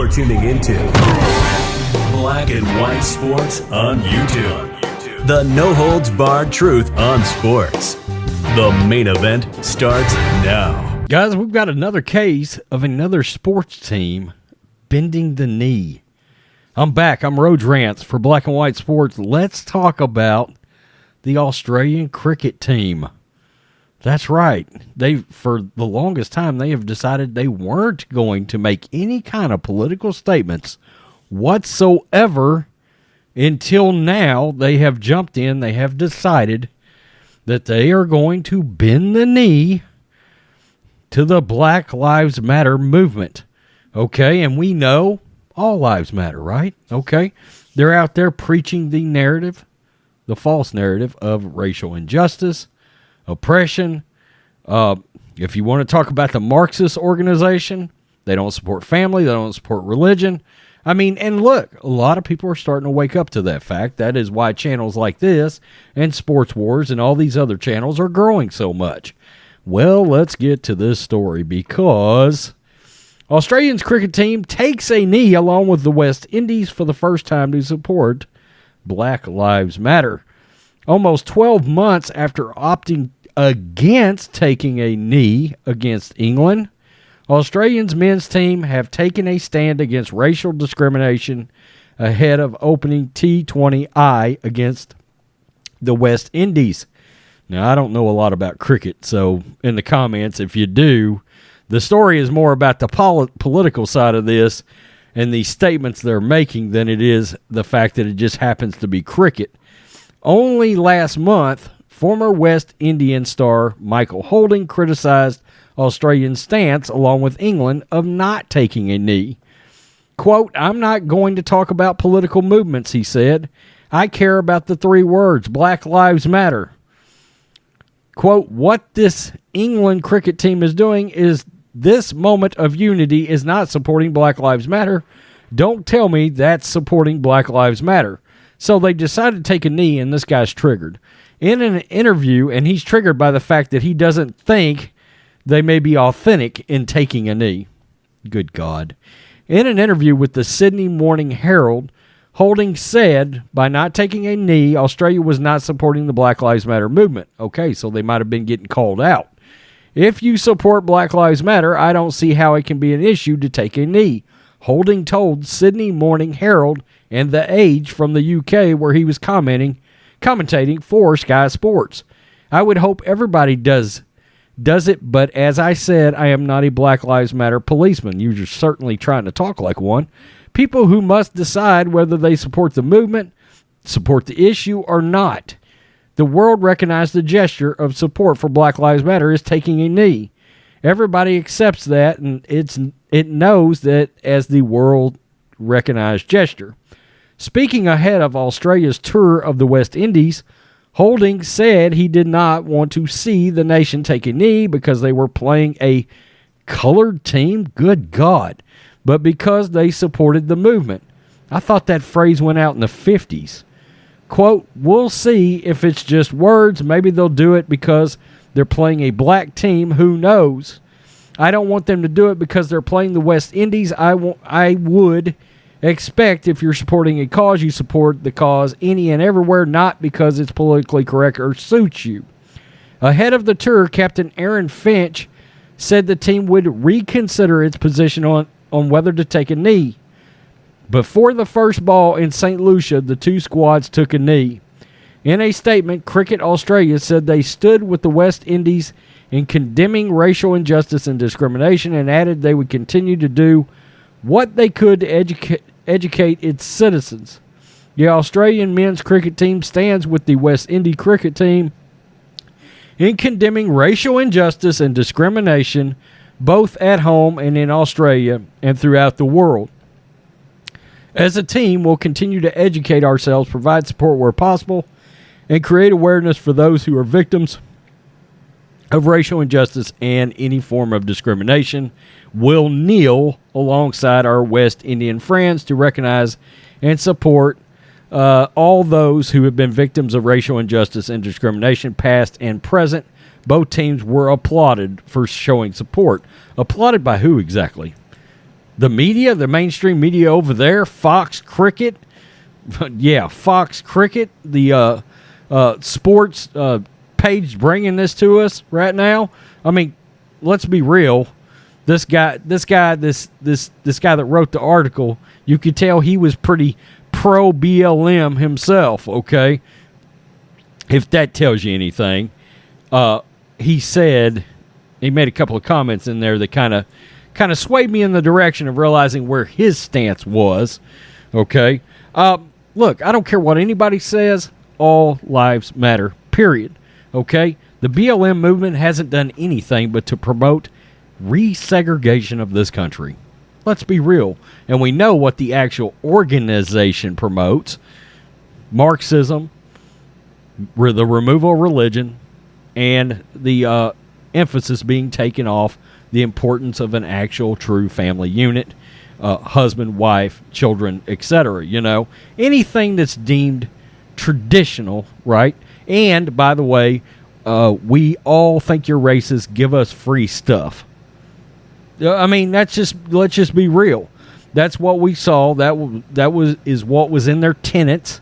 You're tuning into Black and White Sports on YouTube. The no-holds-barred truth on sports. The main event starts now. Guys, we've got another case of another sports team bending the knee. I'm back. I'm Rhodes Rants for Black and White Sports. Let's talk about the Australian cricket team. That's right. For the longest time, they have decided they weren't going to make any kind of political statements whatsoever until now. They have jumped in. They have decided that they are going to bend the knee to the Black Lives Matter movement. Okay, and we know all lives matter, right? Okay, they're out there preaching the narrative, the false narrative of racial injustice, oppression. If you want to talk about the Marxist organization, they don't support family, they don't support religion. I mean, and look, a lot of people are starting to wake up to that fact. That is why channels like this and Sports Wars and all these other channels are growing so much. Well, let's get to this story because Australia's cricket team takes a knee along with the West Indies for the first time to support Black Lives Matter. Almost 12 months after opting against taking a knee against England, Australia's men's team have taken a stand against racial discrimination ahead of opening T20 against the West Indies. Now, I don't know a lot about cricket, so in the comments, if you do, the story is more about the political side of this and the statements they're making than it is the fact that it just happens to be cricket. Only last month, former West Indian star Michael Holding criticized Australian stance, along with England, of not taking a knee. Quote, "I'm not going to talk about political movements," he said. "I care about the three words, Black Lives Matter." Quote, "What this England cricket team is doing is this moment of unity is not supporting Black Lives Matter. Don't tell me that's supporting Black Lives Matter." So they decided to take a knee, and this guy's triggered. In an interview, and he's triggered by the fact that he doesn't think they may be authentic in taking a knee. Good God. In an interview with the Sydney Morning Herald, Holding said, by not taking a knee, Australia was not supporting the Black Lives Matter movement. Okay, so they might have been getting called out. "If you support Black Lives Matter, I don't see how it can be an issue to take a knee," Holding told Sydney Morning Herald and The Age from the UK, where he was commentating for Sky Sports. "I would hope everybody does it, but as I said, I am not a Black Lives Matter policeman." You're certainly trying to talk like one. "People who must decide whether they support the movement, support the issue, or not. The world recognized the gesture of support for Black Lives Matter is taking a knee. Everybody accepts that, and it knows that as the world recognized gesture." Speaking ahead of Australia's tour of the West Indies, Holding said he did not want to see the nation take a knee because they were playing a colored team. Good God. But because they supported the movement. I thought that phrase went out in the 50s. Quote, "We'll see if it's just words. Maybe they'll do it because they're playing a black team. Who knows? I don't want them to do it because they're playing the West Indies. I would expect if you're supporting a cause, you support the cause any and everywhere, not because it's politically correct or suits you." Ahead of the tour, Captain Aaron Finch said the team would reconsider its position on whether to take a knee. Before the first ball in St. Lucia, the two squads took a knee. In a statement, Cricket Australia said they stood with the West Indies in condemning racial injustice and discrimination, and added they would continue to do what they could to educate its citizens. The Australian men's cricket team stands with the West Indies cricket team in condemning racial injustice and discrimination, both at home and in Australia and throughout the world. As a team, we'll continue to educate ourselves, provide support where possible, and create awareness for those who are victims of racial injustice and any form of discrimination. We'll kneel alongside our West Indian friends to recognize and support all those who have been victims of racial injustice and discrimination, past and present. Both teams were applauded for showing support. Applauded by who exactly? the media, the mainstream media over there, Fox Cricket, yeah, Fox Cricket, the sports page bringing this to us right now. I mean, let's be real. This guy that wrote the article, you could tell he was pretty pro BLM himself. Okay, if that tells you anything, he said he made a couple of comments in there that kind of swayed me in the direction of realizing where his stance was. Okay, look, I don't care what anybody says. All lives matter. Period. Okay, the BLM movement hasn't done anything but to promote resegregation of this country. Let's be real. And we know what the actual organization promotes: Marxism, the removal of religion, and the emphasis being taken off the importance of an actual true family unit, husband, wife, children, etc. You know, anything that's deemed traditional, right? And by the way, we all think you're racist. Give us free stuff. I mean, let's just be real. That's what we saw. That is what was in their tenets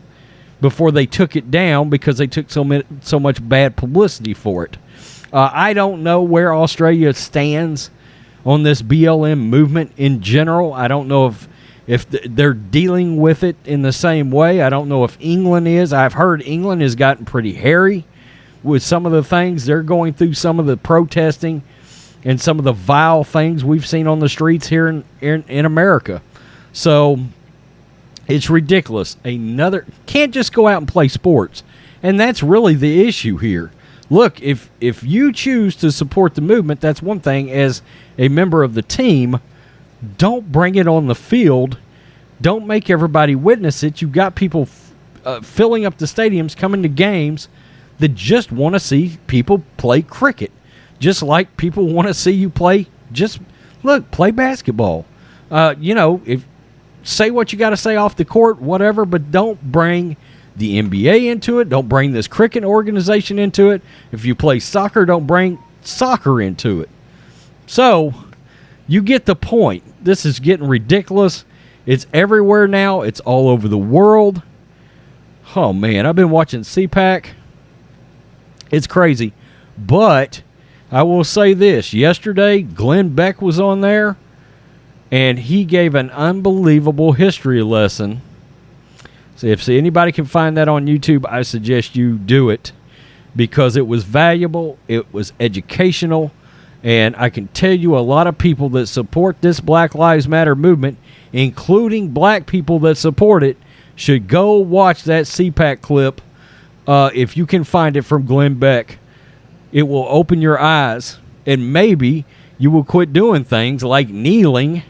before they took it down, because they took so much bad publicity for it. I don't know where Australia stands on this BLM movement in general. I don't know if they're dealing with it in the same way. I don't know if England is. I've heard England has gotten pretty hairy with some of the things they're going through, some of the protesting and some of the vile things we've seen on the streets here in America. So it's ridiculous. Can't just go out and play sports. And that's really the issue here. Look, if you choose to support the movement, that's one thing. As a member of the team, don't bring it on the field. Don't make everybody witness it. You've got people filling up the stadiums, coming to games that just want to see people play cricket. Just like people want to see you play basketball. Say what you got to say off the court, whatever, but don't bring the NBA into it. Don't bring this cricket organization into it. If you play soccer, don't bring soccer into it. So, you get the point. This is getting ridiculous. It's everywhere now. It's all over the world. Oh, man, I've been watching CPAC. It's crazy. But I will say this. Yesterday, Glenn Beck was on there, and he gave an unbelievable history lesson. So if anybody can find that on YouTube, I suggest you do it, because it was valuable, it was educational, and I can tell you a lot of people that support this Black Lives Matter movement, including black people that support it, should go watch that CPAC clip if you can find it, from Glenn Beck. It will open your eyes, and maybe you will quit doing things like kneeling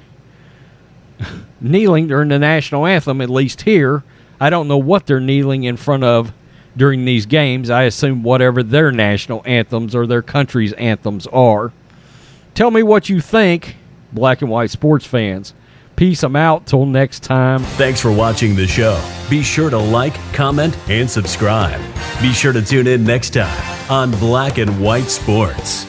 during the national anthem, at least here. I don't know what they're kneeling in front of during these games. I assume whatever their national anthems or their country's anthems are. Tell me what you think, black and white sports fans. Peace. I'm out. Till next time. Thanks for watching the show. Be sure to like, comment, and subscribe. Be sure to tune in next time on Black and White Sports.